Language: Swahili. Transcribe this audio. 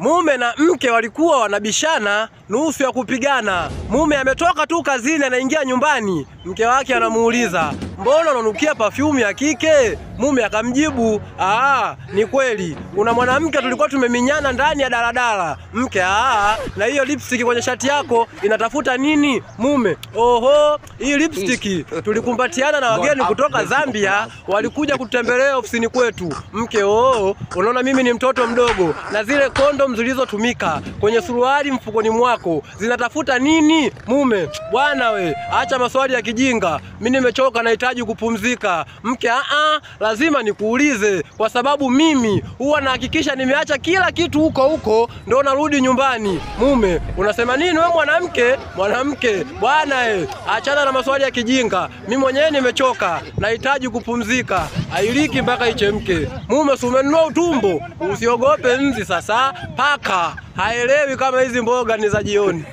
Mume na mke walikuwa wanabishana nusu ya kupigana. Mume ametoka tu kazini anaingia nyumbani, mke wake anamuuliza, "Mbona unanukia perfume ya kike?" Mume akamjibu, "Ni kweli. Kuna mwanamke tulikuwa tumeminyana ndani ya daladala." Mke, "Na hiyo lipstick kwenye shati yako inatafuta nini?" Mume, "Oho, hii lipstick tulikumbatiana na wageni kutoka Zambia, walikuja kutembelea ofisini kwetu." Mke, "Unaona mimi ni mtoto mdogo na zile kondom zilizotumika kwenye suruali mfukoni mwako zinatafuta nini?" Mume, "Bwana we, acha maswali ya kijinga. Mimi nimechoka, nahitaji kupumzika." Mke, lazima nikuulize kwa sababu mimi huwa nahakikisha nimeacha kila kitu huko ndio narudi nyumbani." Mume, "Unasema nini wewe mwanamke?" Mwanamke, "Bwana achana na maswali ya kijinga. Mimi mwenyewe nimechoka, nahitaji kupumzika. Ailiki mpaka ichemke." Mume, "Si umenunua utumbo? Usiogope nzi sasa. Paka haelewi kama hizi mboga ni za jioni."